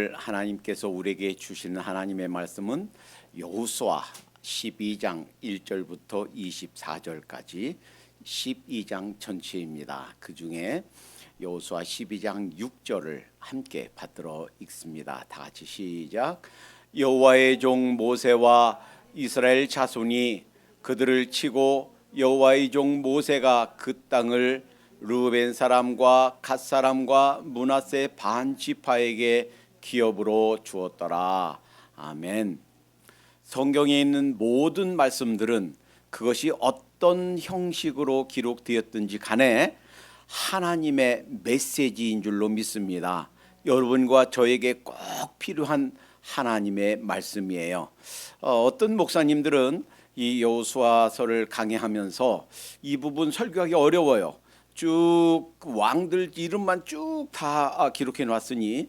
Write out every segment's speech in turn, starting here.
오늘 하나님께서 우리에게 주시는 하나님의 말씀은 여호수아 12장 1절부터 24절까지 12장 전체입니다. 그 중에 여호수아 12장 6절을 함께 받들어 읽습니다. 다 같이 시작. 여호와의 종 모세와 이스라엘 자손이 그들을 치고 여호와의 종 모세가 그 땅을 르우벤 사람과 갓 사람과 므낫세 반 지파에게 기업으로 주었더라. 아멘. 성경에 있는 모든 말씀들은 그것이 어떤 형식으로 기록되었든지 간에 하나님의 메시지인 줄로 믿습니다. 여러분과 저에게 꼭 필요한 하나님의 말씀이에요. 어떤 목사님들은 이 여호수아서를 강의하면서 이 부분 설교하기 어려워요. 쭉 왕들 이름만 쭉 다 기록해 놨으니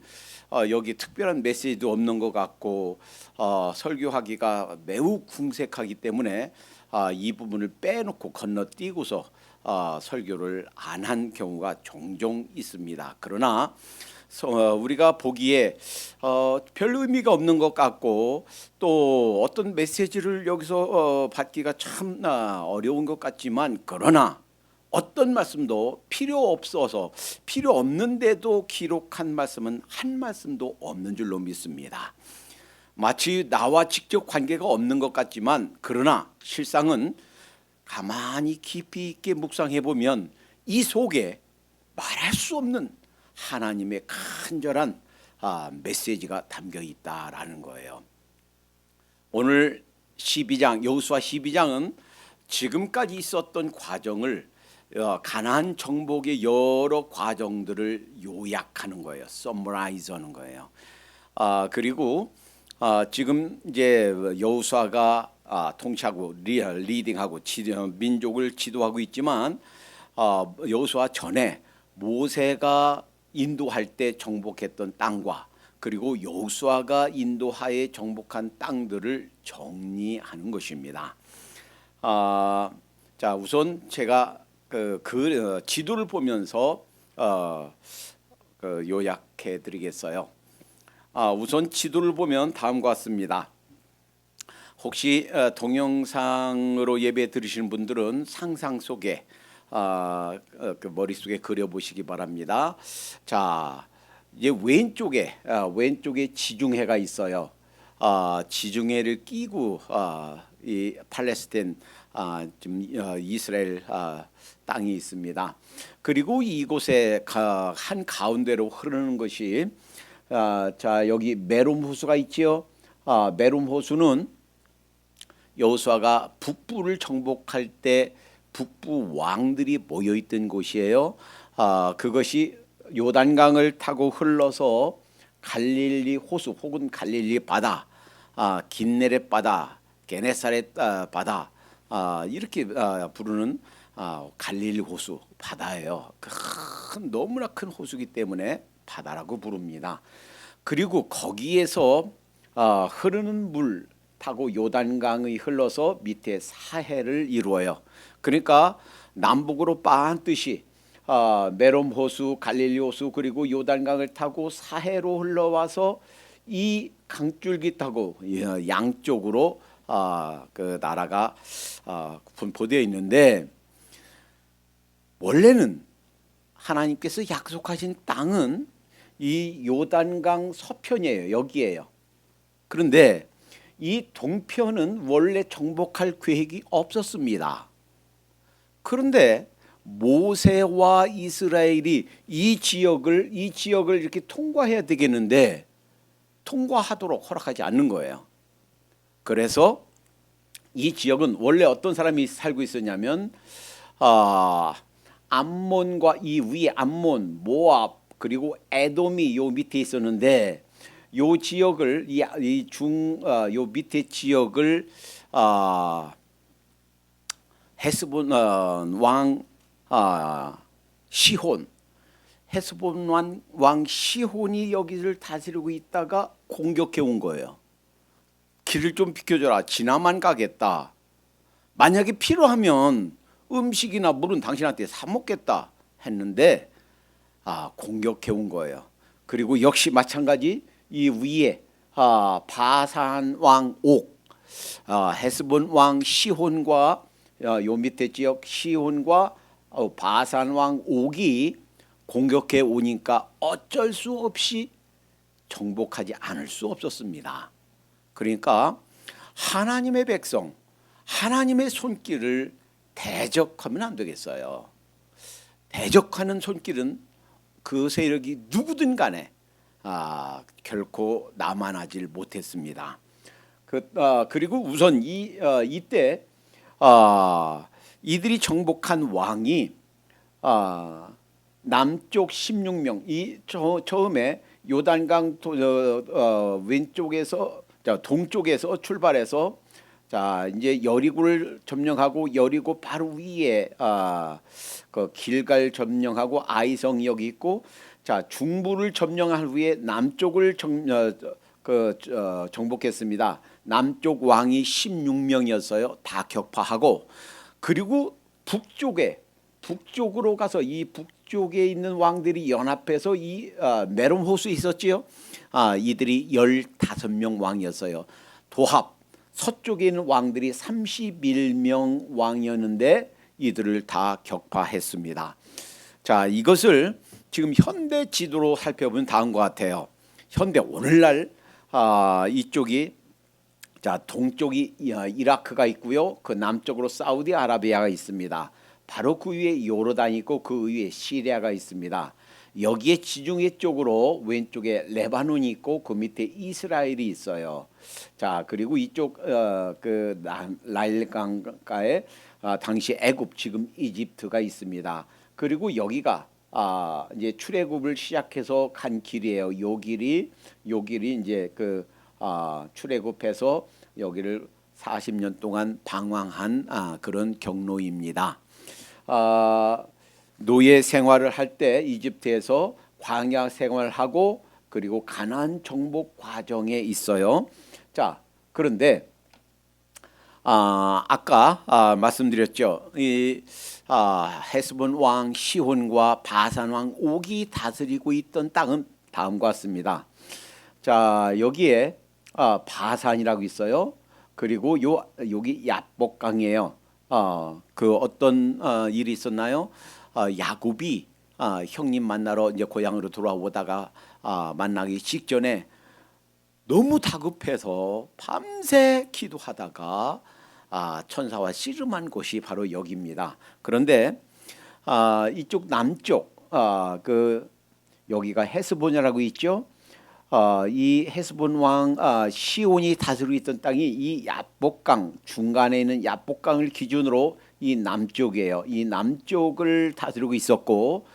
여기 특별한 메시지도 없는 것 같고 설교하기가 매우 궁색하기 때문에 이 부분을 빼놓고 건너뛰고서 설교를 안 한 경우가 종종 있습니다. 그러나 우리가 보기에 별 의미가 없는 것 같고 또 어떤 메시지를 여기서 받기가 참 어려운 것 같지만, 그러나 어떤 말씀도 필요 없어서 필요 없는데도 기록한 말씀은 한 말씀도 없는 줄로 믿습니다. 마치 나와 직접 관계가 없는 것 같지만, 그러나 실상은 가만히 깊이 있게 묵상해 보면 이 속에 말할 수 없는 하나님의 간절한 메시지가 담겨 있다라는 거예요. 오늘 12장 여호수아 12장은 지금까지 있었던 과정을 가나안 정복의 여러 과정들을 요약하는 거예요. 서머라이즈하는 거예요. 그리고 지금 이제 여호수아가 통치하고 리딩하고 민족을 지도하고 있지만 여호수아 전에 모세가 인도할 때 정복했던 땅과 그리고 여호수아가 인도하에 정복한 땅들을 정리하는 것입니다. 자, 우선 제가 그 지도를 보면서 요약해 드리겠어요. 우선 지도를 보면 다음과 같습니다. 혹시 동영상으로 예배 들으시는 분들은 상상 속에 그 머릿속에 그려보시기 바랍니다. 자, 이제 왼쪽에 지중해가 있어요. 지중해를 끼고 이 팔레스타인 지금 이스라엘 땅이 있습니다. 그리고 이곳에 한 가운데로 흐르는 것이 자, 여기 메롬 호수가 있지요. 메롬 호수는 여호수아가 북부를 정복할 때 북부 왕들이 모여 있던 곳이에요. 그것이 요단강을 타고 흘러서 갈릴리 호수 혹은 갈릴리 바다, 긴네렛 바다, 게네사렛 바다 이렇게 부르는 갈릴리 호수 바다예요. 너무나 큰 호수이기 때문에 바다라고 부릅니다. 그리고 거기에서 흐르는 물 타고 요단강이 흘러서 밑에 사해를 이루어요. 그러니까 남북으로 반드시 메롬 호수, 갈릴리 호수 그리고 요단강을 타고 사해로 흘러와서 이 강줄기 타고 양쪽으로 그 나라가 분포되어 있는데, 원래는 하나님께서 약속하신 땅은 이 요단강 서편이에요. 여기에요. 그런데 이 동편은 원래 정복할 계획이 없었습니다. 그런데 모세와 이스라엘이 이 지역을 이렇게 통과해야 되겠는데 통과하도록 허락하지 않는 거예요. 그래서 이 지역은 원래 어떤 사람이 살고 있었냐면 암몬과 이 위에 암몬, 모압 그리고 에돔이 요 밑에 있었는데, 요 지역을 요 밑에 지역을 헤스본 왕 시혼, 헤스본 왕 시혼이 여기를 다스리고 있다가 공격해 온 거예요. 길을 좀 비켜줘라. 지나만 가겠다. 만약에 필요하면 음식이나 물은 당신한테 사 먹겠다 했는데 공격해 온 거예요. 그리고 역시 마찬가지 이 위에 바산 왕 옥, 헤스본 왕 시혼과 요 밑에 지역 시혼과 바산 왕 옥이 공격해 오니까 어쩔 수 없이 정복하지 않을 수 없었습니다. 그러니까 하나님의 백성, 하나님의 손길을 대적하면 안 되겠어요. 대적하는 손길은 그 세력이 누구든 간에 결코 남아나질 못했습니다. 그리고 우선 이때 이들이 정복한 왕이 남쪽 16명, 처음에 요단강 왼쪽에서 동쪽에서 출발해서 이제 여리고를 점령하고 여리고 바로 위에 그 길갈 점령하고 아이성 여기 있고 중부를 점령한 후에 남쪽을 정복했습니다. 남쪽 왕이 16명이었어요. 다 격파하고 그리고 북쪽으로 가서 이 북쪽에 있는 왕들이 연합해서 이 메론 호수 있었지요. 이들이 15명 왕이었어요. 도합 서쪽에 있는 왕들이 31명 왕이었는데 이들을 다 격파했습니다. 자, 이것을 지금 현대 지도로 살펴보면 다음과 같아요. 현대 오늘날 이쪽이 동쪽이 이라크가 있고요. 그 남쪽으로 사우디아라비아가 있습니다. 바로 그 위에 요르단이 있고 그 위에 시리아가 있습니다. 여기에 지중해 쪽으로 왼쪽에 레바논이 있고 그 밑에 이스라엘이 있어요. 그리고 이쪽 그 나일 강가에 당시 애굽 지금 이집트가 있습니다. 그리고 여기가 이제 출애굽을 시작해서 간 길이에요. 요 길이 이제 그 출애굽해서 여기를 40년 동안 방황한 그런 경로입니다. 노예 생활을 할 때 이집트에서 광야 생활을 하고 그리고 가나안 정복 과정에 있어요. 그런데 아까 말씀드렸죠. 이 헤스본 왕 시혼과 바산 왕 옥이 다스리고 있던 땅은 다음과 같습니다. 여기에 바산이라고 있어요. 그리고 여기 야복강이에요. 그 어떤 일이 있었나요? 야곱이 형님 만나러 이제 고향으로 돌아오다가 만나기 직전에 너무 다급해서 밤새 기도하다가 천사와 씨름한 곳이 바로 여기입니다. 그런데 이쪽 남쪽 그 여기가 헤스본이라고 있죠. 이 헤스본 왕 시온이 다스리고 있던 땅이 이 야복강 중간에 있는 야복강을 기준으로 이 남쪽이에요. 이 남쪽을 다스리고 있었고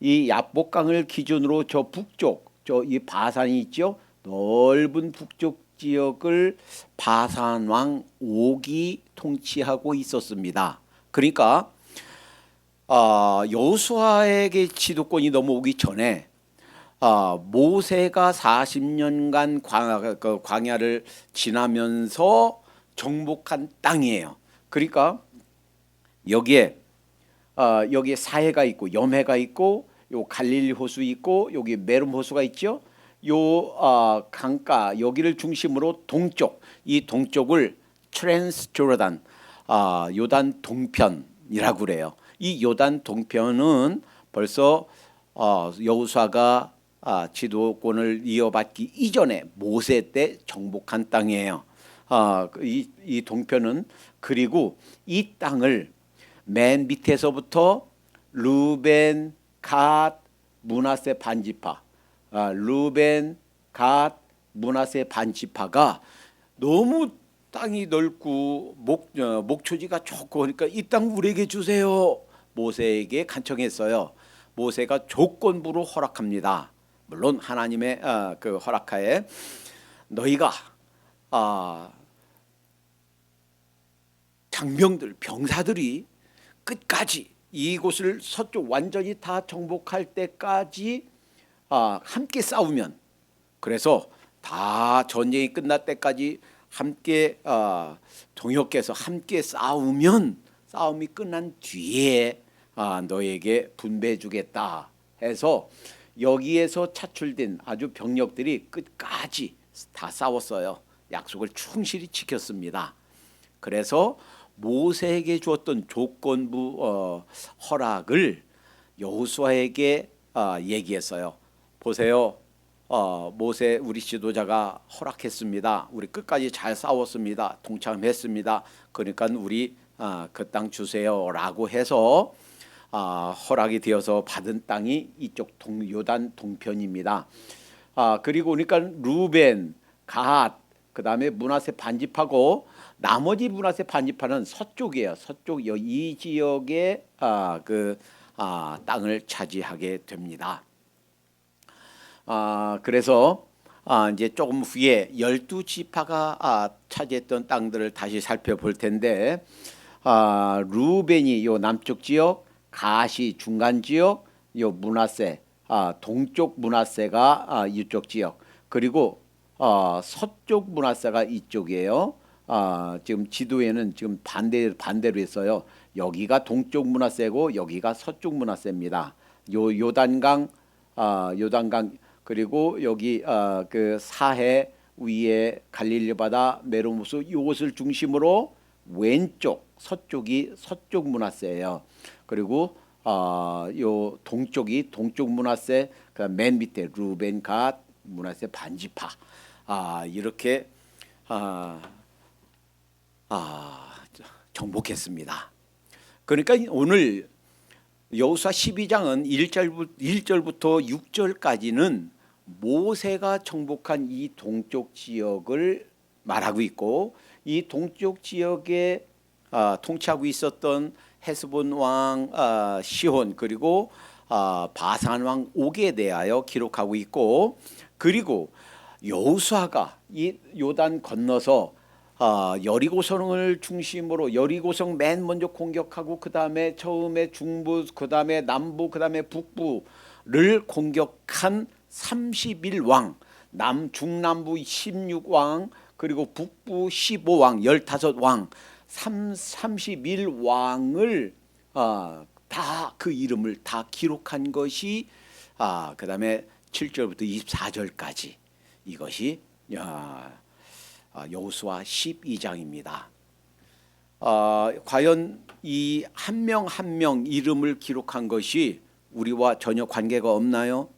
이 야복강을 기준으로 저 북쪽 이 바산이 있죠. 넓은 북쪽 지역을 바산 왕 옥이 통치하고 있었습니다. 그러니까 여호수아에게 지도권이 넘어오기 전에 모세가 40년간 광야를 지나면서 정복한 땅이에요. 그러니까 여기에 사해가 있고 염해가 있고 요 갈릴리 호수 있고 여기 메론 호수가 있죠. 요 강가 여기를 중심으로 이 동쪽을 트랜스 조르단 요단 동편이라고 그래요. 이 요단 동편은 벌써 여호수아가 지도권을 이어받기 이전에 모세 때 정복한 땅이에요. 이 동편은 그리고 이 땅을 맨 밑에서부터 루벤, 갓, 므낫세 반지파, 루벤, 갓, 므낫세 반지파가 너무 땅이 넓고 목초지가 좋고 그러니까 이 땅 우리에게 주세요. 모세에게 간청했어요. 모세가 조건부로 허락합니다. 물론 하나님의 그 허락하에 너희가 장병들, 병사들이 끝까지 이곳을 서쪽 완전히 다 정복할 때까지 함께 싸우면, 그래서 다 전쟁이 끝날 때까지 함께 동역해서 함께 싸우면 싸움이 끝난 뒤에 너에게 분배해 주겠다 해서 여기에서 차출된 아주 병력들이 끝까지 다 싸웠어요. 약속을 충실히 지켰습니다. 그래서 모세에게 주었던 조건부 허락을 여호수아에게 얘기했어요. 보세요. 모세 우리 지도자가 허락했습니다. 우리 끝까지 잘 싸웠습니다. 동참했습니다. 그러니까 우리 그 땅 주세요라고 해서 허락이 되어서 받은 땅이 이쪽 요단 동편입니다. 그리고 그러니까 루벤, 갓, 그다음에 므낫세 반집하고 나머지 므낫세 반집하는 서쪽이에요. 서쪽 이 지역의 땅을 차지하게 됩니다. 그래서 이제 조금 후에 12지파가 차지했던 땅들을 다시 살펴볼 텐데, 루벤이 요 남쪽 지역, 갓이 중간 지역, 요 므낫세 동쪽 므낫세가 이쪽 지역, 그리고 서쪽 므낫세가 이쪽이에요. 지금 지도에는 지금 반대로 했어요. 여기가 동쪽 므낫세고 여기가 서쪽 므낫세입니다. 요단강 그리고 여기 그 사해 위에 갈릴리 바다 메로무스 이곳을 중심으로 왼쪽 서쪽이 서쪽 므낫세예요. 그리고 요 동쪽이 동쪽 므낫세, 그다음 맨 밑에 루벤, 갓, 므낫세 반지파 이렇게 정복했습니다. 그러니까 오늘 여호수아 12장은 1절부터 6절까지는 모세가 정복한 이 동쪽 지역을 말하고 있고, 이 동쪽 지역에 통치하고 있었던 헤스본 왕 시혼, 그리고 바산 왕 옥에 대하여 기록하고 있고, 그리고 여호수아가 이 요단 건너서 여리고성을 중심으로 여리고성 맨 먼저 공격하고, 그 다음에 처음에 중부, 그 다음에 남부, 그 다음에 북부를 공격한 31왕, 중남부 16왕, 그리고 북부 15왕, 15왕, 31왕을 다 그 이름을 다 기록한 것이 그 다음에 7절부터 24절까지 이것이 여호수아 12장입니다. 과연 이 한 명 한 명 이름을 기록한 것이 우리와 전혀 관계가 없나요?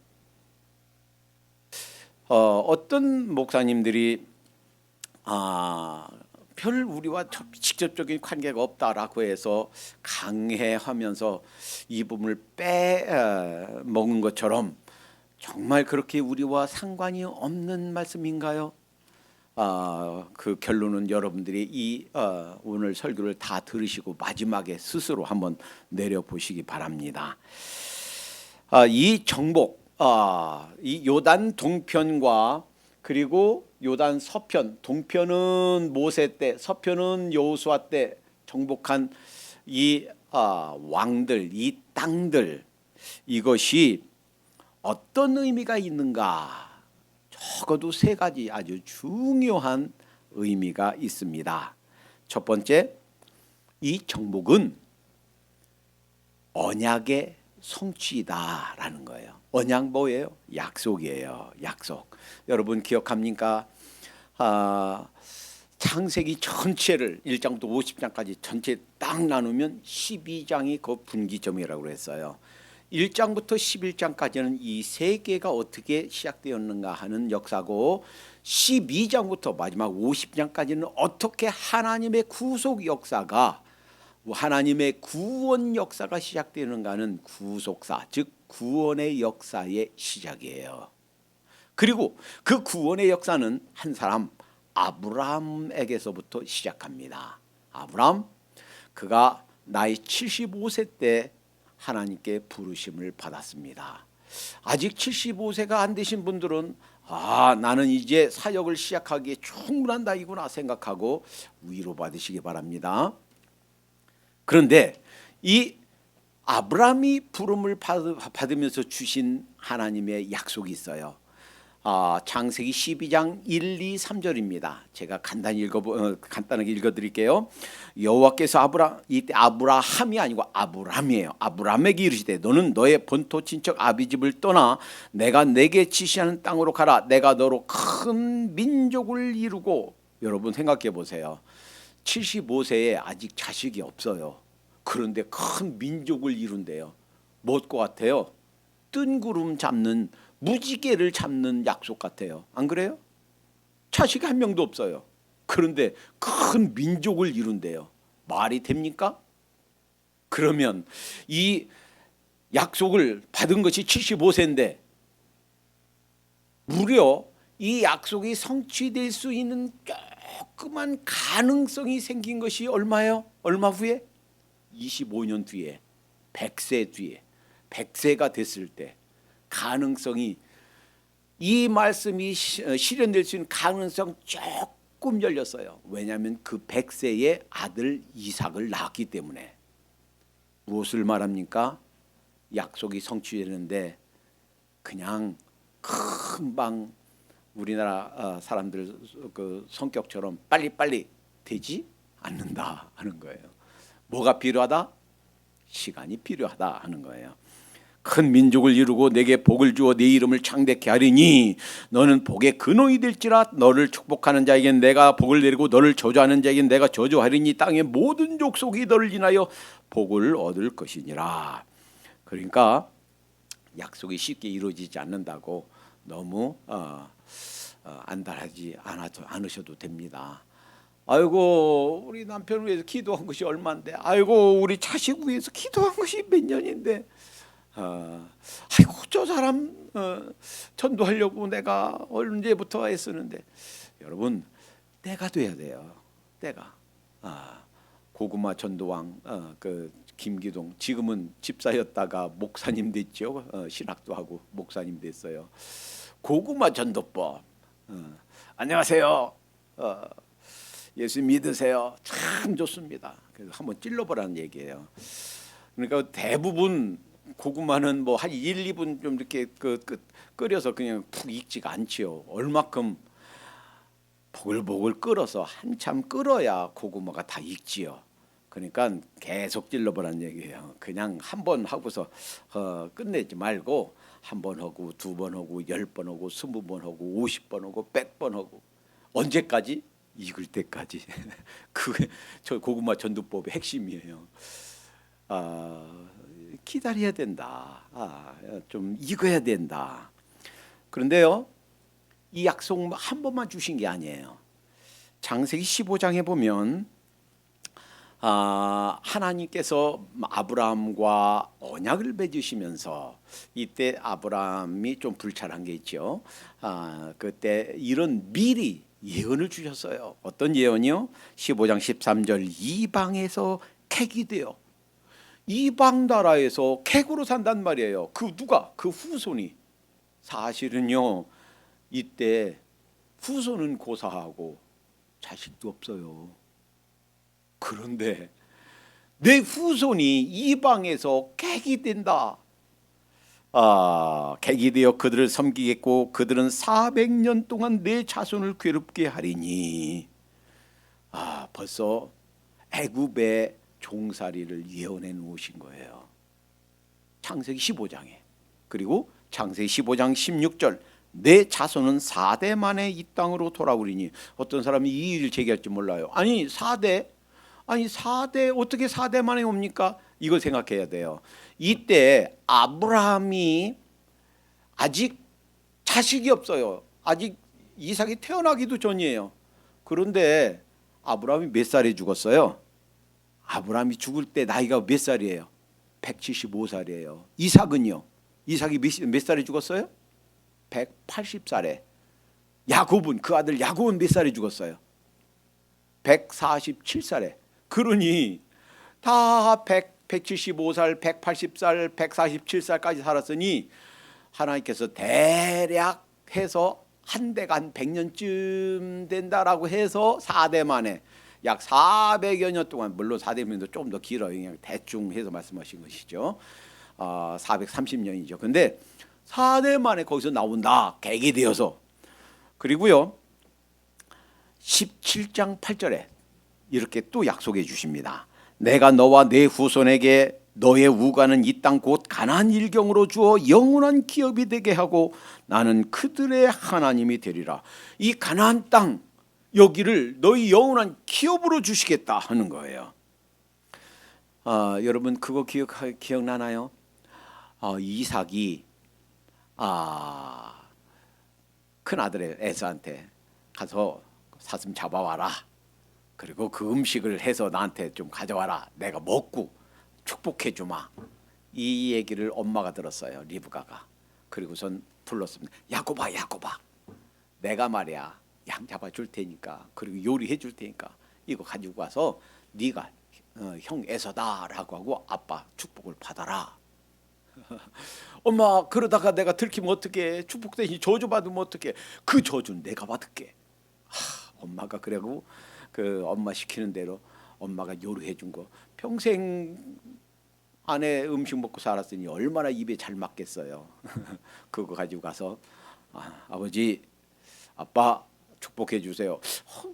어떤 목사님들이 별 우리와 직접적인 관계가 없다라고 해서 강해하면서 이 부분을 빼먹은 것처럼 정말 그렇게 우리와 상관이 없는 말씀인가요? 그 결론은 여러분들이 이 오늘 설교를 다 들으시고 마지막에 스스로 한번 내려보시기 바랍니다. 이 정복, 이 요단 동편과 그리고 요단 서편, 동편은 모세 때, 서편은 여호수아 때 정복한 이 왕들, 이 땅들, 이것이 어떤 의미가 있는가? 적어도 세 가지 아주 중요한 의미가 있습니다. 첫 번째, 이 정복은 언약의 성취다라는 거예요. 언약 뭐예요? 약속이에요. 약속. 여러분 기억합니까? 창세기 전체를 1장부터 50장까지 전체 딱 나누면 12장이 그 분기점이라고 했어요. 1장부터 11장까지는 이 세계가 어떻게 시작되었는가 하는 역사고, 12장부터 마지막 50장까지는 어떻게 하나님의 구속 역사가, 하나님의 구원 역사가 시작되는가 하는 구속사, 즉 구원의 역사의 시작이에요. 그리고 그 구원의 역사는 한 사람 아브라함에게서부터 시작합니다. 아브라함, 그가 나이 75세 때 하나님께 부르심을 받았습니다. 아직 75세가 안 되신 분들은 나는 이제 사역을 시작하기에 충분한 나이구나 생각하고 위로받으시기 바랍니다. 그런데 이 아브라함이 부름을 받으면서 주신 하나님의 약속이 있어요. 창세기 12장 1, 2, 3절입니다. 제가 간단하게 읽어드릴게요. 여호와께서 이때 아브라함이 아니고 아브람이에요. 아브람에게 이르시되 너는 너의 본토 친척 아비집을 떠나 내가 내게 지시하는 땅으로 가라. 내가 너로 큰 민족을 이루고. 여러분 생각해 보세요. 75세에 아직 자식이 없어요. 그런데 큰 민족을 이룬대요. 무엇 것 같아요? 뜬구름 잡는, 무지개를 잡는 약속 같아요. 안 그래요? 자식이 한 명도 없어요. 그런데 큰 민족을 이룬대요. 말이 됩니까? 그러면 이 약속을 받은 것이 75세인데 무려 이 약속이 성취될 수 있는 조그만 가능성이 생긴 것이 얼마요? 얼마 후에? 25년 뒤에, 100세 뒤에, 100세가 됐을 때 가능성이, 이 말씀이 실현될 수 있는 가능성 조금 열렸어요. 왜냐하면 그 100세의 아들 이삭을 낳았기 때문에. 무엇을 말합니까? 약속이 성취되는데 그냥 금방 우리나라 사람들 그 성격처럼 빨리빨리 되지 않는다 하는 거예요. 뭐가 필요하다? 시간이 필요하다 하는 거예요. 큰 민족을 이루고 내게 복을 주어 네 이름을 창대케 하리니 너는 복의 근원이 될지라. 너를 축복하는 자에겐 내가 복을 내리고 너를 저주하는 자에겐 내가 저주하리니 땅의 모든 족속이 너를 인하여 복을 얻을 것이니라. 그러니까 약속이 쉽게 이루어지지 않는다고 너무 안달하지 않으셔도 됩니다. 아이고 우리 남편을 위해서 기도한 것이 얼마인데, 아이고 우리 자식 위해서 기도한 것이 몇 년인데, 아이고 저 사람 전도하려고 내가 언제부터 애쓰는데. 여러분 때가 돼야 돼요. 때가. 고구마 전도왕 그 김기동, 지금은 집사였다가 목사님 됐죠. 신학도 하고 목사님 됐어요. 고구마 전도법. 안녕하세요. 예수 믿으세요. 참 좋습니다. 그래서 한번 찔러보라는 얘기예요. 그러니까 대부분 고구마는 뭐 한 1, 2분 좀 이렇게 끓여서 그냥 푹 익지가 않지요. 얼마큼 보글보글 끓어서 한참 끓어야 고구마가 다 익지요. 그러니까 계속 찔러보라는 얘기예요. 그냥 한 번 하고서 끝내지 말고 한 번 하고 두 번 하고 10번 하고 20번 하고 50번 하고 100번 하고. 언제까지? 익을 때까지. 그게 저 고구마 전도법의 핵심이에요. 기다려야 된다. 좀 익어야 된다. 그런데요, 이 약속 한 번만 주신 게 아니에요. 창세기 15장에 보면 하나님께서 아브라함과 언약을 맺으시면서, 이때 아브라함이 좀 불찰한 게 있죠. 그때 이런 미리 예언을 주셨어요. 어떤 예언이요? 15장 13절 이방에서 객이 되어 이방 나라에서 객으로 산단 말이에요. 그 누가? 그 후손이. 사실은요, 이때 후손은 고사하고 자식도 없어요. 그런데 내 후손이 이방에서 객이 된다. 객이 되어 그들을 섬기겠고 그들은 400년 동안 내 자손을 괴롭게 하리니. 벌써 애굽의 종살이를 예언해 놓으신 거예요. 창세기 15장에. 그리고 창세기 15장 16절 내 자손은 4대 만에 이 땅으로 돌아오리니. 어떤 사람이 이 일을 제기할지 몰라요. 아니 4대 어떻게 4대 만에 옵니까? 이걸 생각해야 돼요. 이때 아브라함이 아직 자식이 없어요. 아직 이삭이 태어나기도 전이에요. 그런데 아브라함이 몇 살에 죽었어요? 아브라함이 죽을 때 나이가 몇 살이에요? 175살이에요. 이삭은요? 이삭이 몇 살에 죽었어요? 180살에. 야곱은, 그 아들 야곱은 몇 살에 죽었어요? 147살에. 그러니 다 175살, 180살, 147살까지 살았으니 하나님께서 대략 해서 한 대가 한 100년쯤 된다라고 해서 4대 만에 약 400여 년 동안, 물론 4대면도 조금 더 길어요. 그냥 대충 해서 말씀하신 것이죠. 430년이죠. 근데 4대 만에 거기서 나온다. 계획이 되어서. 그리고요 17장 8절에 이렇게 또 약속해 주십니다. 내가 너와 내 후손에게 너의 우가는 이 땅 곧 가나안 일경으로 주어 영원한 기업이 되게 하고 나는 그들의 하나님이 되리라. 이 가나안 땅 여기를 너희 영원한 기업으로 주시겠다 하는 거예요. 여러분 그거 기억나나요? 이삭이 큰아들 에서한테 가서 사슴 잡아와라. 그리고 그 음식을 해서 나한테 좀 가져와라. 내가 먹고 축복해 주마. 이 얘기를 엄마가 들었어요. 리브가가. 그리고선 불렀습니다. 야곱아 야곱아, 내가 말이야 양 잡아줄 테니까 그리고 요리해 줄 테니까 이거 가지고 와서 네가 형 에서다라고 하고 아빠 축복을 받아라. 엄마 그러다가 내가 들키면 어떡해. 축복 대신 저주 받으면 어떡해. 그 저주는 내가 받을게. 엄마가 그래고 그 엄마 시키는 대로 엄마가 요리해 준 거 평생 아내 음식 먹고 살았으니 얼마나 입에 잘 맞겠어요. 그거 가지고 가서 아버지 아빠 축복해 주세요.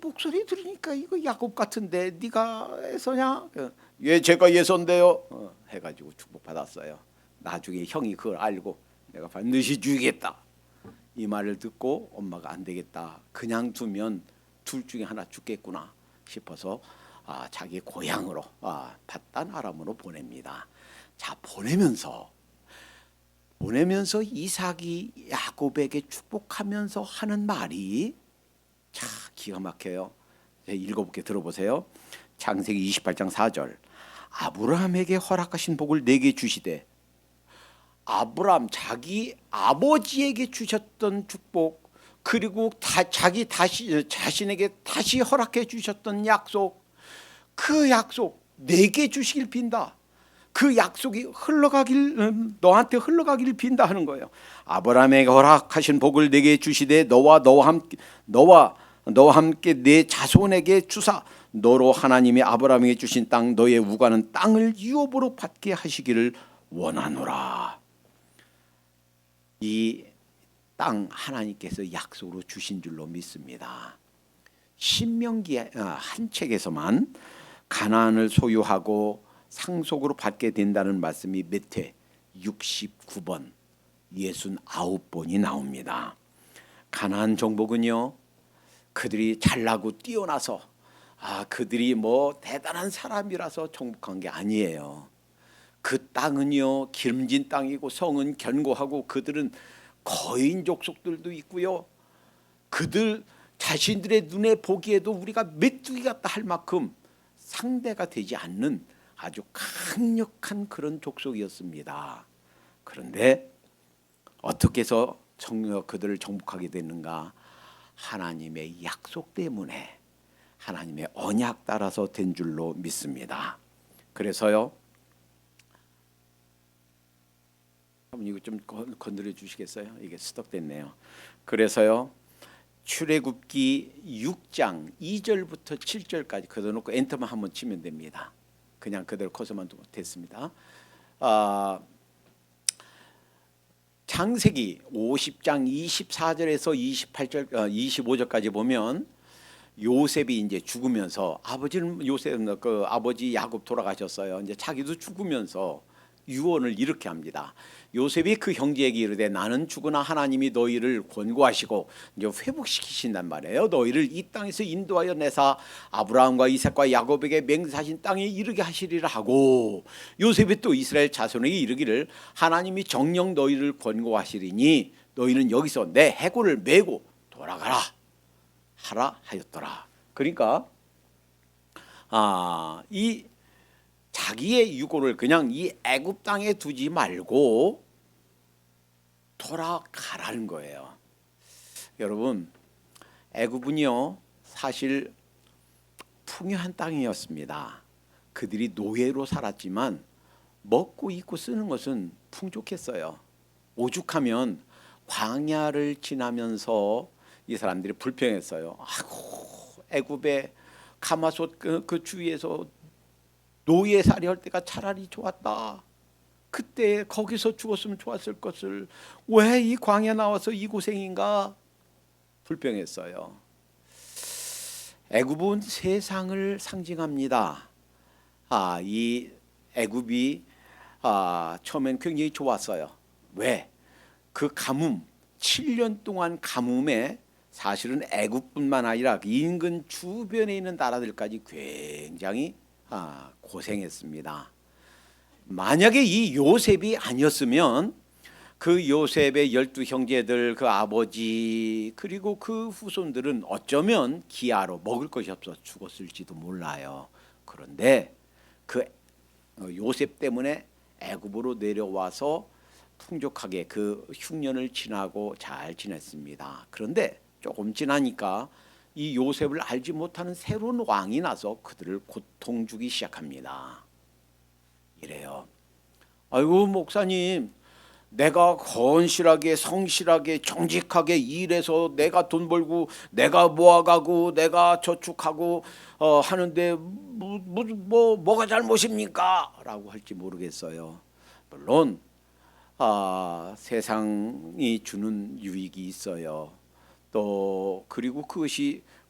목소리 들으니까 이거 야곱 같은데 네가 에서냐? 예 제가 예서인데요. 해가지고 축복 받았어요. 나중에 형이 그걸 알고 내가 반드시 주겠다 이 말을 듣고 엄마가 안 되겠다 그냥 두면 둘 중에 하나 죽겠구나 싶어서 자기 고향으로 밧단 아람으로 보냅니다. 자 보내면서 이삭이 야곱에게 축복하면서 하는 말이 자 기가 막혀요. 읽어볼게 들어보세요. 창세기 28장 4절 아브라함에게 허락하신 복을 내게 주시되 아브라함 자기 아버지에게 주셨던 축복 그리고 자신에게 다시 허락해 주셨던 약속 그 약속 내게 주시길 빈다. 그 약속이 너한테 흘러가길 빈다 하는 거예요. 아브라함에게 허락하신 복을 내게 주시되 너와 함께 내 자손에게 주사 너로 하나님이 아브라함에게 주신 땅 너의 우가는 땅을 유업으로 받게 하시기를 원하노라. 이 땅 하나님께서 약속으로 주신 줄로 믿습니다. 신명기 한 책에서만 가나안을 소유하고 상속으로 받게 된다는 말씀이 몇 회? 69번, 69번이 나옵니다. 가나안 정복은요 그들이 잘나고 뛰어나서 그들이 뭐 대단한 사람이라서 정복한 게 아니에요. 그 땅은요 기름진 땅이고 성은 견고하고 그들은 거인 족속들도 있고요. 그들 자신들의 눈에 보기에도 우리가 메뚜기 같다 할 만큼 상대가 되지 않는 아주 강력한 그런 족속이었습니다. 그런데 어떻게 해서 그들을 정복하게 됐는가? 하나님의 약속 때문에 하나님의 언약 따라서 된 줄로 믿습니다. 그래서요 이거 좀 건드려 주시겠어요? 이게 스톱됐네요. 그래서요 출애굽기 6장 2절부터 7절까지 걷어놓고 엔터만 한번 치면 됩니다. 그냥 그대로 커서만 됐습니다. 창세기 50장 24절에서 28절 25절까지 보면 요셉이 이제 죽으면서 아버지 야곱 돌아가셨어요. 이제 자기도 죽으면서 유언을 이렇게 합니다. 요셉이 그 형제에게 이르되 나는 죽으나 하나님이 너희를 권고하시고 이제 회복시키신단 말이에요. 너희를 이 땅에서 인도하여 내사 아브라함과 이삭과 야곱에게 맹세하신 땅에 이르게 하시리라 하고 요셉이 또 이스라엘 자손에게 이르기를 하나님이 정녕 너희를 권고하시리니 너희는 여기서 내 해골을 메고 돌아가라 하라 하였더라. 그러니까 이 자기의 유고를 그냥 이 애굽 땅에 두지 말고 돌아가라는 거예요. 여러분 애굽은요 사실 풍요한 땅이었습니다. 그들이 노예로 살았지만 먹고 입고 쓰는 것은 풍족했어요. 오죽하면 광야를 지나면서 이 사람들이 불평했어요. 애굽의 가마솥 그 주위에서 노예살이 할 때가 차라리 좋았다. 그때 거기서 죽었으면 좋았을 것을 왜 이 광야 나와서 이 고생인가 불평했어요. 애굽은 세상을 상징합니다. 이 애굽이 처음엔 굉장히 좋았어요. 왜? 그 가뭄, 7년 동안 가뭄에 사실은 애굽뿐만 아니라 인근 주변에 있는 나라들까지 굉장히 고생했습니다. 만약에 이 요셉이 아니었으면 그 요셉의 12형제들, 그 아버지 그리고 그 후손들은 어쩌면 기아로 먹을 것이 없어서 죽었을지도 몰라요. 그런데 그 요셉 때문에 애굽으로 내려와서 풍족하게 그 흉년을 지나고 잘 지냈습니다. 그런데 조금 지나니까 이 요셉을 알지 못하는 새로운 왕이 나서 그들을 고통 주기 시작합니다. 이래요. 아이고 목사님, 내가 건실하게 성실하게 정직하게 일해서 내가 돈 벌고 내가 모아가고 내가 저축하고 하는데 뭐가 잘못입니까? 라고 할지 모르겠어요. 물론 세상이 주는 유익이 있어요. 또 그리고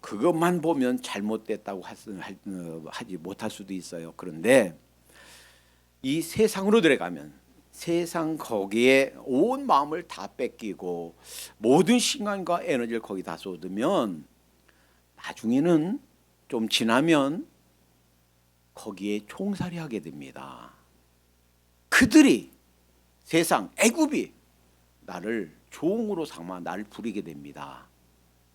그것만 보면 잘못됐다고 하지 못할 수도 있어요. 그런데 이 세상으로 들어가면 세상 거기에 온 마음을 다 뺏기고 모든 시간과 에너지를 거기다 쏟으면 나중에는 좀 지나면 거기에 총살이하게 됩니다. 그들이 세상 애굽이 나를 종으로 삼아 나를 부리게 됩니다.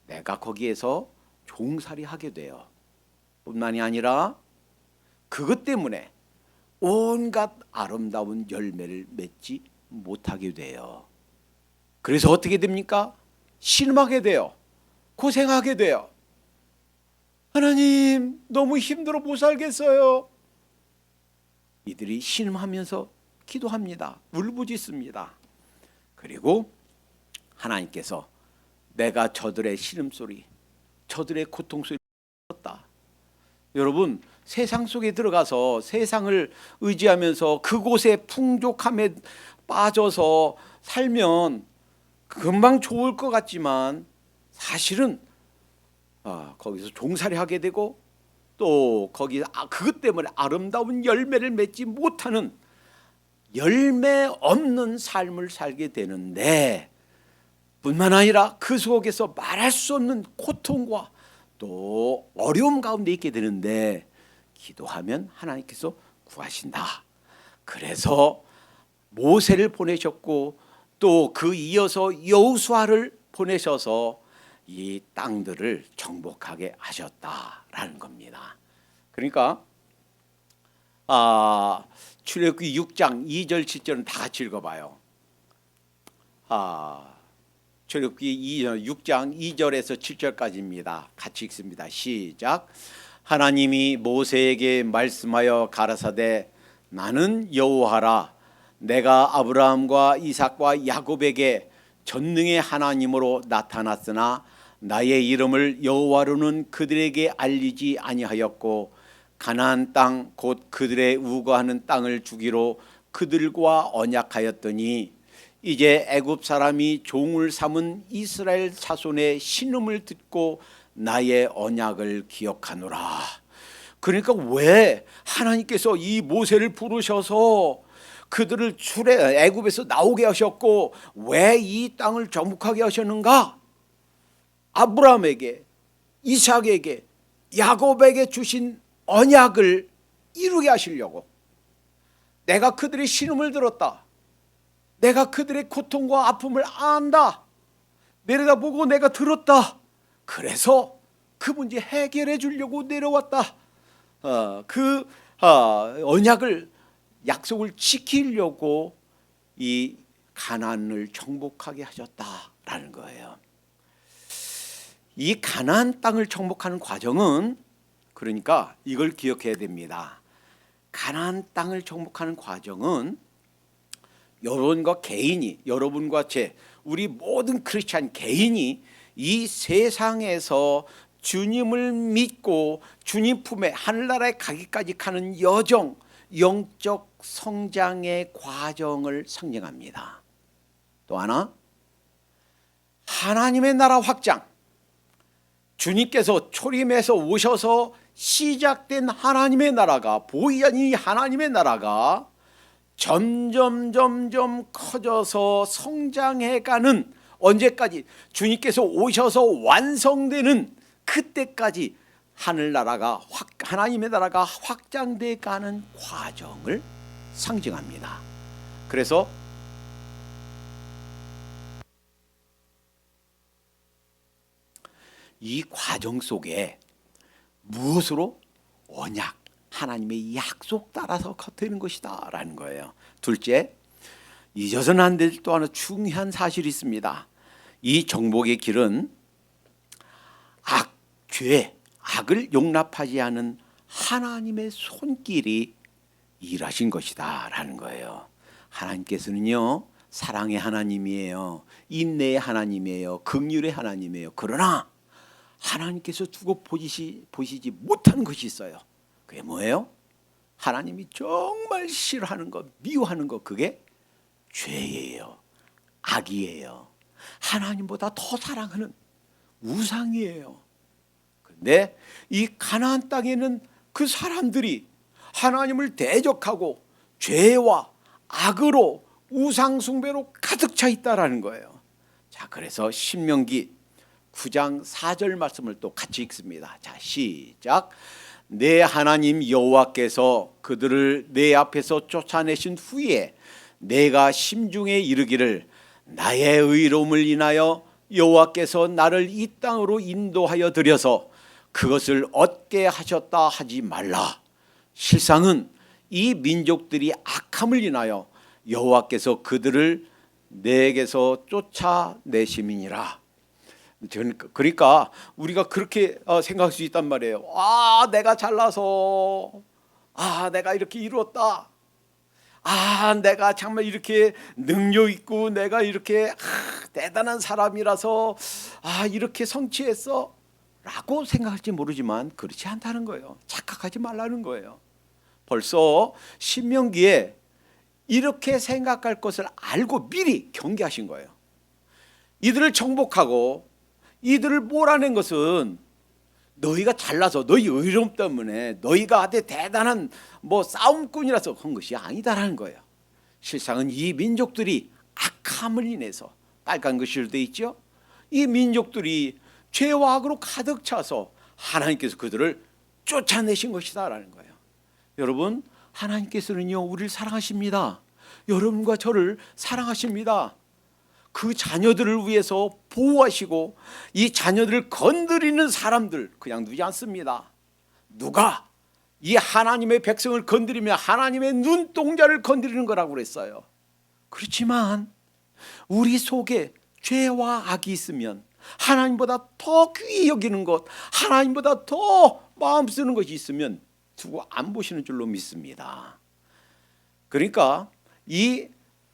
내가 거기에서 종살이하게 돼요. 뿐만이 아니라 그것 때문에 온갖 아름다운 열매를 맺지 못하게 돼요. 그래서 어떻게 됩니까? 실망하게 돼요. 고생하게 돼요. 하나님, 너무 힘들어 못 살겠어요. 이들이 신음하면서 기도합니다. 울부짖습니다. 그리고 하나님께서 내가 저들의 신음소리, 저들의 고통소리를 들었다. 여러분, 세상 속에 들어가서 세상을 의지하면서 그곳에 풍족함에 빠져서 살면 금방 좋을 것 같지만 사실은 거기서 종살이 하게 되고 또 거기 그것 때문에 아름다운 열매를 맺지 못하는 열매 없는 삶을 살게 되는데, 뿐만 아니라 그 속에서 말할 수 없는 고통과 또 어려움 가운데 있게 되는데 기도하면 하나님께서 구하신다. 그래서 모세를 보내셨고 또 그 이어서 여호수아를 보내셔서 이 땅들을 정복하게 하셨다라는 겁니다. 그러니까 출애굽기 6장 2절 7절은 다 같이 읽어봐요. 출애굽기 6장 2절에서 7절까지입니다. 같이 읽습니다. 시작. 하나님이 모세에게 말씀하여 가라사대 나는 여호와라. 내가 아브라함과 이삭과 야곱에게 전능의 하나님으로 나타났으나 나의 이름을 여호와로는 그들에게 알리지 아니하였고 가나안 땅 곧 그들의 우거하는 땅을 주기로 그들과 언약하였더니 이제 애굽 사람이 종을 삼은 이스라엘 자손의 신음을 듣고 나의 언약을 기억하노라. 그러니까 왜 하나님께서 이 모세를 부르셔서 그들을 애굽에서 나오게 하셨고 왜 이 땅을 정복하게 하셨는가? 아브라함에게, 이삭에게, 야곱에게 주신 언약을 이루게 하시려고. 내가 그들의 신음을 들었다. 내가 그들의 고통과 아픔을 안다. 내려다보고 내가 들었다. 그래서 그 문제 해결해 주려고 내려왔다. 그 언약을, 약속을 지키려고 이 가나안을 정복하게 하셨다라는 거예요. 이 가나안 땅을 정복하는 과정은, 그러니까 이걸 기억해야 됩니다. 가나안 땅을 정복하는 과정은 여러분과 개인이, 여러분과 우리 모든 크리스찬 개인이 이 세상에서 주님을 믿고 주님 품에 하늘나라에 가기까지 가는 여정, 영적 성장의 과정을 상징합니다. 또 하나, 하나님의 나라 확장, 주님께서 초림해서 오셔서 시작된 하나님의 나라가, 보이니 하나님의 나라가 점점 커져서 성장해가는, 언제까지? 주님께서 오셔서 완성되는 그때까지 하나님의 나라가 확장돼 가는 과정을 상징합니다. 그래서 이 과정 속에 무엇으로? 언약, 하나님의 약속 따라서 되는 것이다 라는 거예요. 둘째, 잊어서는 안 될 또 하나 중요한 사실이 있습니다. 이 정복의 길은 죄, 악을 용납하지 않은 하나님의 손길이 일하신 것이다 라는 거예요. 하나님께서는요, 사랑의 하나님이에요. 인내의 하나님이에요. 긍휼의 하나님이에요. 그러나 하나님께서 두고 보시지 못하는 것이 있어요. 그게 뭐예요? 하나님이 정말 싫어하는 것, 미워하는 것, 그게 죄예요. 악이에요. 하나님보다 더 사랑하는 우상이에요. 그런데 이 가나안 땅에는 그 사람들이 하나님을 대적하고 죄와 악으로 우상 숭배로 가득 차 있다라는 거예요. 자, 그래서 신명기 9장 4절 말씀을 또 같이 읽습니다. 자, 시작. 내 하나님 여호와께서 그들을 내 앞에서 쫓아내신 후에 내가 심중에 이르기를 나의 의로움을 인하여 여호와께서 나를 이 땅으로 인도하여 들여서 그것을 얻게 하셨다 하지 말라. 실상은 이 민족들이 악함을 인하여 여호와께서 그들을 내게서 쫓아내심이니라. 그러니까 우리가 그렇게 생각할 수 있단 말이에요. 내가 잘나서, 내가 이렇게 이루었다, 내가 정말 이렇게 능력 있고 내가 이렇게 대단한 사람이라서 이렇게 성취했어 라고 생각할지 모르지만 그렇지 않다는 거예요. 착각하지 말라는 거예요. 벌써 신명기에 이렇게 생각할 것을 알고 미리 경계하신 거예요. 이들을 정복하고 이들을 몰아낸 것은 너희가 잘나서 너희 의로움 때문에 너희가 대단한 싸움꾼이라서 그런 것이 아니다라는 거예요. 실상은 이 민족들이 악함을 인해서, 빨간 글씨로 되어 있죠. 이 민족들이 죄와 악으로 가득 차서 하나님께서 그들을 쫓아내신 것이다라는 거예요. 여러분, 하나님께서는요 우리를 사랑하십니다. 여러분과 저를 사랑하십니다. 그 자녀들을 위해서 보호하시고 이 자녀들을 건드리는 사람들 그냥 두지 않습니다. 누가 이 하나님의 백성을 건드리면 하나님의 눈동자를 건드리는 거라고 그랬어요. 그렇지만 우리 속에 죄와 악이 있으면 하나님보다 더 귀히 여기는 것, 하나님보다 더 마음 쓰는 것이 있으면 두고 안 보시는 줄로 믿습니다. 그러니까 이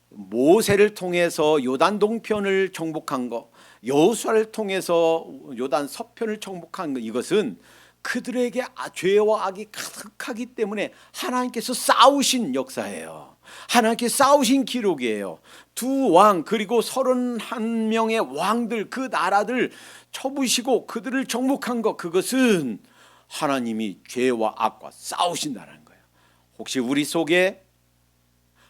모세를 통해서 요단 동편을 정복한 것, 여호수아를 통해서 요단 서편을 정복한 것, 이것은 그들에게 죄와 악이 가득하기 때문에 하나님께서 싸우신 역사예요. 하나님께서 싸우신 기록이에요. 두 왕 그리고 31명의 왕들, 그 나라들 쳐부시고 그들을 정복한 것, 그것은 하나님이 죄와 악과 싸우신다는 거예요. 혹시 우리 속에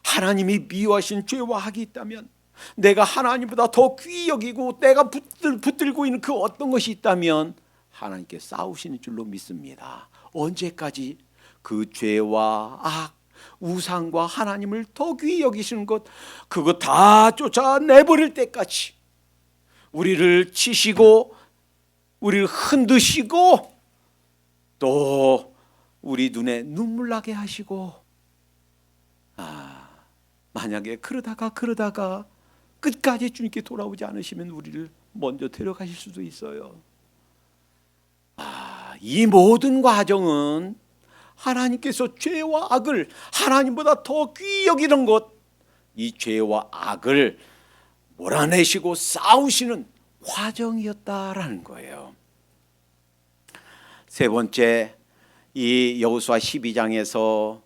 하나님이 미워하신 죄와 악이 있다면, 내가 하나님보다 더 귀히 여기고 내가 붙들고 있는 그 어떤 것이 있다면 하나님께 싸우시는 줄로 믿습니다. 언제까지? 그 죄와 악, 우상과 하나님을 더 귀히 여기시는 것, 그거 다 쫓아내버릴 때까지 우리를 치시고 우리를 흔드시고 또 우리 눈에 눈물 나게 하시고, 만약에 그러다가 끝까지 주님께 돌아오지 않으시면 우리를 먼저 데려가실 수도 있어요. 이 모든 과정은 하나님께서 죄와 악을 하나님보다 더 귀히 여기는 것, 이 죄와 악을 몰아내시고 싸우시는 과정이었다라는 거예요. 세 번째, 이 여호수아 12장에서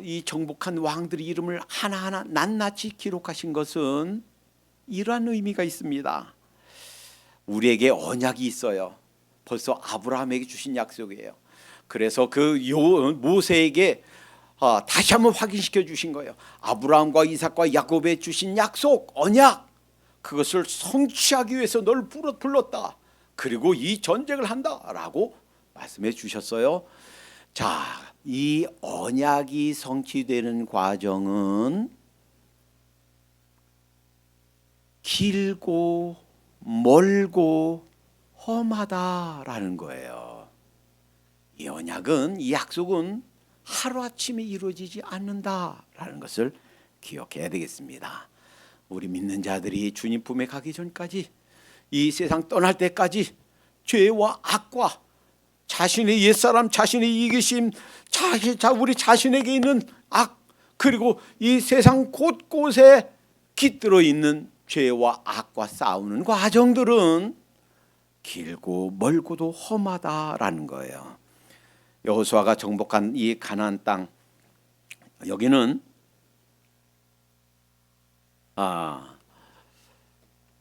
이 정복한 왕들의 이름을 하나하나 낱낱이 기록하신 것은 이러한 의미가 있습니다. 우리에게 언약이 있어요. 벌써 아브라함에게 주신 약속이에요. 그래서 그 모세에게 다시 한번 확인시켜 주신 거예요. 아브라함과 이삭과 야곱에 주신 약속, 언약, 그것을 성취하기 위해서 널 불렀다. 그리고 이 전쟁을 한다라고 말씀해 주셨어요. 자, 이 언약이 성취되는 과정은 길고 멀고 험하다라는 거예요. 이 언약은, 이 약속은 하루아침에 이루어지지 않는다라는 것을 기억해야 되겠습니다. 우리 믿는 자들이 주님 품에 가기 전까지, 이 세상 떠날 때까지 죄와 악과 자신의 옛사람, 자신의 이기심, 우리 자신에게 있는 악, 그리고 이 세상 곳곳에 깃들어 있는 죄와 악과 싸우는 과정들은 길고 멀고도 험하다라는 거예요. 여호수아가 정복한 이 가나안 땅, 여기는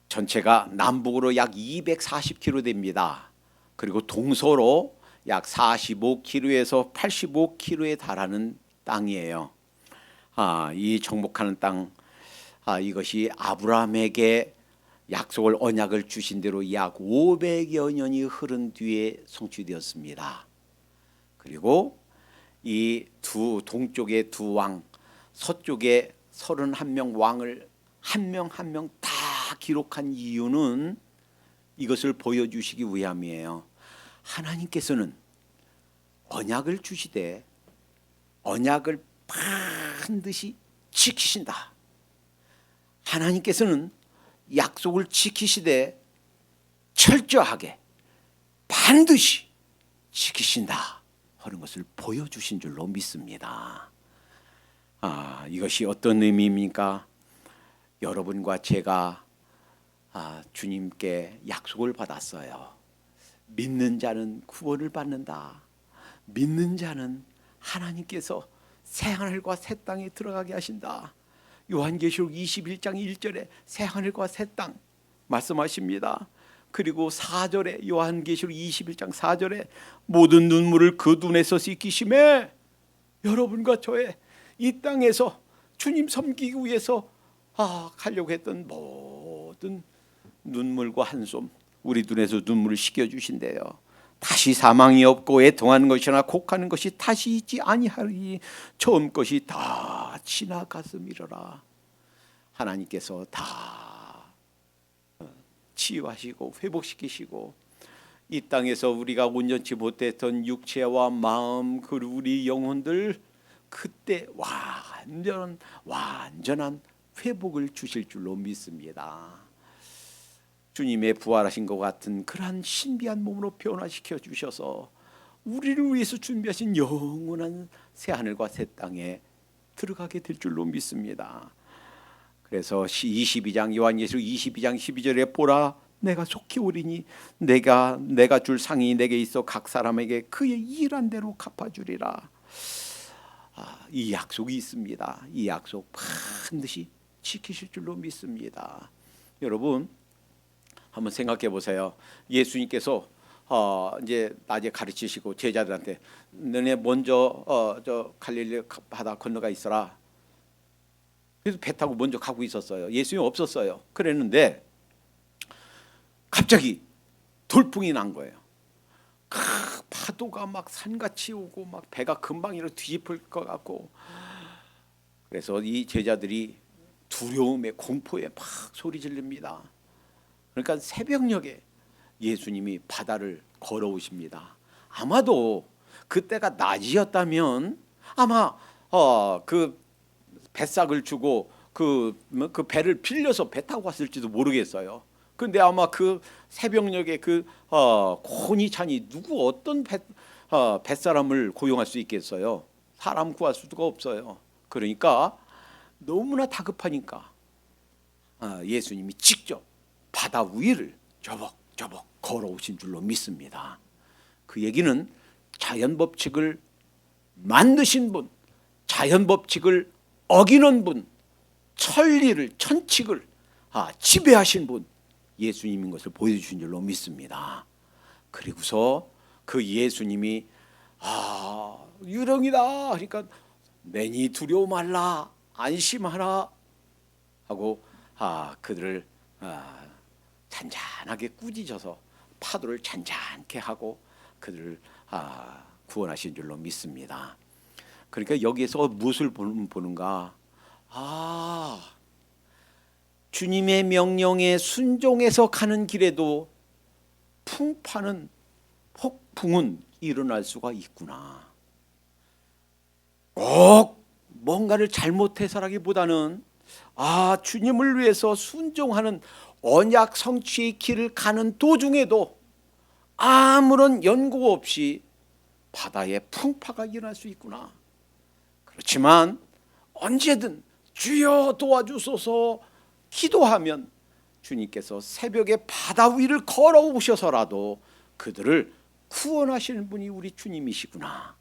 전체가 남북으로 약 240km 됩니다. 그리고 동서로 약 45km에서 85km에 달하는 땅이에요. 이 정복하는 땅, 이것이 아브라함에게 약속을, 언약을 주신 대로 약 500여 년이 흐른 뒤에 성취되었습니다. 그리고 이 동쪽의 두 왕, 서쪽의 31명 왕을 한 명 한 명 다 기록한 이유는 이것을 보여주시기 위함이에요. 하나님께서는 언약을 주시되 언약을 반드시 지키신다. 하나님께서는 약속을 지키시되 철저하게 반드시 지키신다 하는 것을 보여주신 줄로 믿습니다. 이것이 어떤 의미입니까? 여러분과 제가 주님께 약속을 받았어요. 믿는 자는 구원을 받는다. 믿는 자는 하나님께서 새하늘과 새 땅에 들어가게 하신다. 요한계시록 21장 1절에 새하늘과 새 땅 말씀하십니다. 그리고 4절에, 요한계시록 21장 4절에 모든 눈물을 그 눈에서 씻기심에 여러분과 저의 이 땅에서 주님 섬기기 위해서 가려고 했던 모든 눈물과 한숨, 우리 눈에서 눈물을 씻겨주신대요. 다시 사망이 없고 애통하는 것이나 곡하는 것이 다시 있지 아니하리니 처음 것이 다 지나갔음이로라. 하나님께서 다 치유하시고 회복시키시고 이 땅에서 우리가 온전치 못했던 육체와 마음, 그리고 우리 영혼들 그때 완전한 회복을 주실 줄로 믿습니다. 주님의 부활하신 것 같은 그러한 신비한 몸으로 변화시켜 주셔서 우리를 위해서 준비하신 영원한 새하늘과 새 땅에 들어가게 될 줄로 믿습니다. 그래서 22장 요한계시록 22장 12절에 보라 내가 속히 오리니 내가 줄 상이 내게 있어 각 사람에게 그의 일한 대로 갚아주리라. 이 약속이 있습니다. 이 약속 반드시 지키실 줄로 믿습니다. 여러분 한번 생각해 보세요. 예수님께서 이제 낮에 가르치시고 제자들한테 너네 먼저 저 갈릴리 바다 건너가 있어라. 그래서 배 타고 먼저 가고 있었어요. 예수님 없었어요. 그랬는데 갑자기 돌풍이 난 거예요. 파도가 막 산같이 오고 막 배가 금방 이렇게 뒤집힐 것 같고, 그래서 이 제자들이 두려움에 공포에 막 소리 지릅니다. 그러니까 새벽녘에 예수님이 바다를 걸어오십니다. 아마도 그때가 낮이었다면 아마 그 뱃삭을 주고 그 배를 빌려서 배 타고 갔을지도 모르겠어요. 근데 아마 그 새벽녘에 그 곤히 찬이 누구 어떤 뱃사람을 고용할 수 있겠어요? 사람 구할 수가 없어요. 그러니까 너무나 다급하니까 예수님이 직접 바다 위를 저벅저벅 걸어오신 줄로 믿습니다. 그 얘기는 자연 법칙을 만드신 분, 자연 법칙을 어기는 분, 천리를 천칙을 지배하신 분 예수님인 것을 보여주신 줄로 믿습니다. 그리고서 그 예수님이 유령이다 그러니까 내니 두려워 말라 안심하라 하고 그들을 잔잔하게 꾸짖어서 파도를 잔잔케 하고 그들을 구원하신 줄로 믿습니다. 그러니까 여기에서 무엇을 보는가? 주님의 명령에 순종해서 가는 길에도 폭풍은 일어날 수가 있구나. 꼭 뭔가를 잘못해서라기보다는 주님을 위해서 순종하는 언약 성취의 길을 가는 도중에도 아무런 연고 없이 바다에 풍파가 일어날 수 있구나. 그렇지만 언제든 주여 도와주소서 기도하면 주님께서 새벽에 바다 위를 걸어오셔서라도 그들을 구원하시는 분이 우리 주님이시구나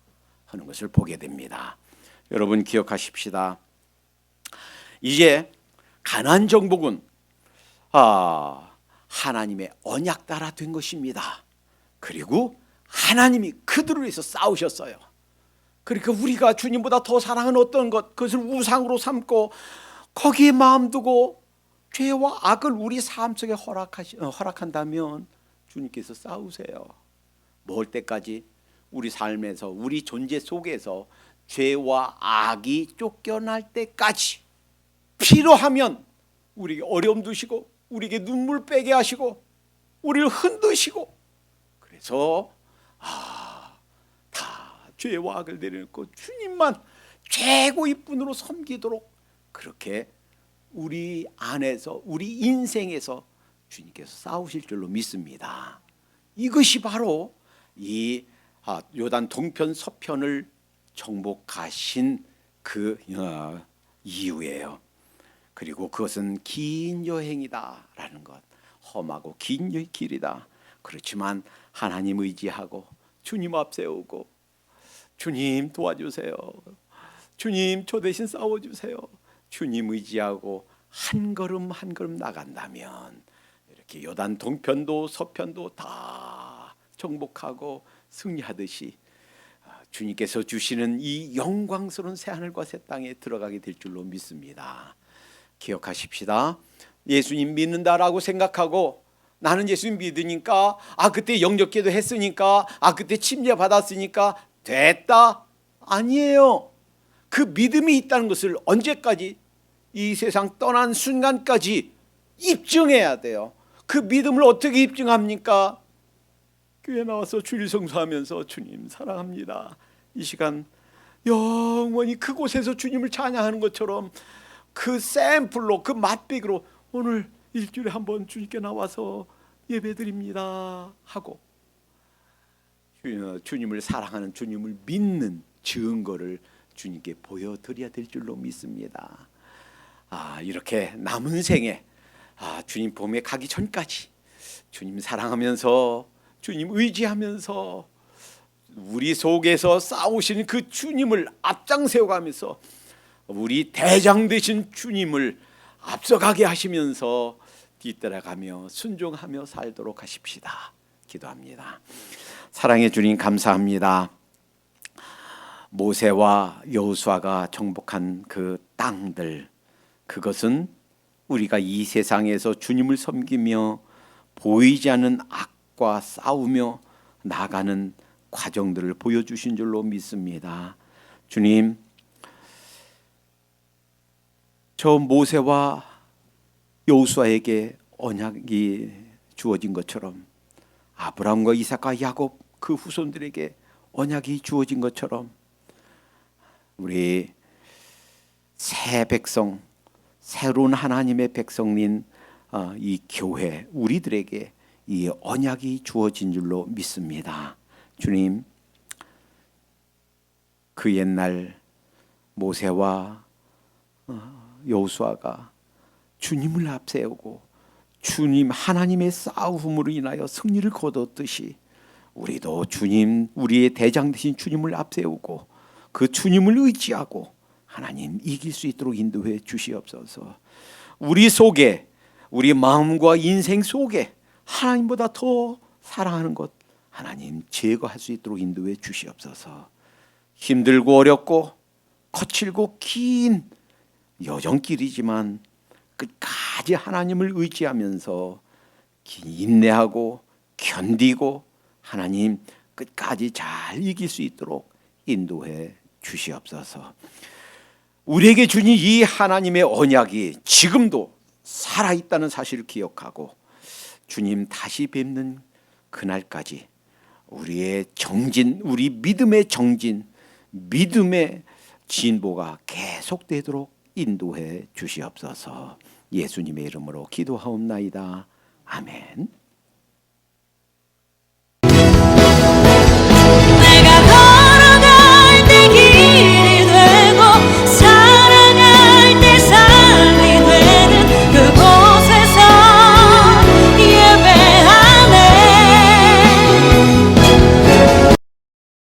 하는 것을 보게 됩니다. 여러분 기억하십시다. 이제 가나안 정복은 하나님의 언약 따라 된 것입니다. 그리고 하나님이 그들을 위해서 싸우셨어요. 그러니까 우리가 주님보다 더 사랑하는 어떤 것, 그것을 우상으로 삼고 거기에 마음 두고 죄와 악을 우리 삶 속에 허락한다면 주님께서 싸우세요. 뭘 때까지? 우리 삶에서, 우리 존재 속에서 죄와 악이 쫓겨날 때까지. 필요하면 우리에게 어려움 두시고 우리에게 눈물 빼게 하시고 우리를 흔드시고, 그래서 다 죄와 악을 내려놓고 주님만 최고의 분으로 섬기도록 그렇게 우리 안에서, 우리 인생에서 주님께서 싸우실 줄로 믿습니다. 이것이 바로 이 요단 동편 서편을 정복하신 그 이유예요. 그리고 그것은 긴 여행이다라는 것, 험하고 긴 길이다. 그렇지만 하나님 의지하고 주님 앞세우고 주님 도와주세요, 주님 저 대신 싸워주세요, 주님 의지하고 한 걸음 한 걸음 나간다면 이렇게 요단 동편도 서편도 다 정복하고 승리하듯이 주님께서 주시는 이 영광스러운 새하늘과 새 땅에 들어가게 될 줄로 믿습니다. 기억하십시다. 예수님 믿는다라고 생각하고 나는 예수님 믿으니까 그때 영접기도 했으니까 그때 침례 받았으니까 됐다. 아니에요. 그 믿음이 있다는 것을 언제까지? 이 세상 떠난 순간까지 입증해야 돼요. 그 믿음을 어떻게 입증합니까? 교회 나와서 주일 성수하면서 주님 사랑합니다, 이 시간 영원히 그곳에서 주님을 찬양하는 것처럼 그 샘플로, 그 맛배기로 오늘 일주일에 한 번 주님께 나와서 예배드립니다 하고 주님을 사랑하는, 주님을 믿는 증거를 주님께 보여드려야 될 줄로 믿습니다. 이렇게 남은 생에 주님 봄에 가기 전까지 주님 사랑하면서 주님 의지하면서 우리 속에서 싸우시는 그 주님을 앞장세워가면서 우리 대장 되신 주님을 앞서가게 하시면서 뒤따라가며 순종하며 살도록 하십시다. 기도합니다. 사랑의 주님 감사합니다. 모세와 여호수아가 정복한 그 땅들, 그것은 우리가 이 세상에서 주님을 섬기며 보이지 않는 악과 싸우며 나가는 과정들을 보여주신 줄로 믿습니다. 주님, 저 모세와 여호수아에게 언약이 주어진 것처럼, 아브라함과 이삭과 야곱 그 후손들에게 언약이 주어진 것처럼 우리 새 백성, 새로운 하나님의 백성인 이 교회, 우리들에게 이 언약이 주어진 줄로 믿습니다. 주님, 그 옛날 모세와 여호수아가 주님을 앞세우고 주님 하나님의 싸움으로 인하여 승리를 거뒀듯이 우리도 주님, 우리의 대장 되신 주님을 앞세우고 그 주님을 의지하고 하나님 이길 수 있도록 인도해 주시옵소서. 우리 속에, 우리 마음과 인생 속에 하나님보다 더 사랑하는 것 하나님 제거할 수 있도록 인도해 주시옵소서. 힘들고 어렵고 거칠고 긴 여정길이지만 끝까지 하나님을 의지하면서 인내하고 견디고 하나님 끝까지 잘 이길 수 있도록 인도해 주시옵소서. 우리에게 주신 이 하나님의 언약이 지금도 살아있다는 사실을 기억하고 주님 다시 뵙는 그날까지 우리의 정진, 우리 믿음의 정진, 믿음의 진보가 계속되도록 인도해 주시옵소서. 예수님의 이름으로 기도하옵나이다. 아멘.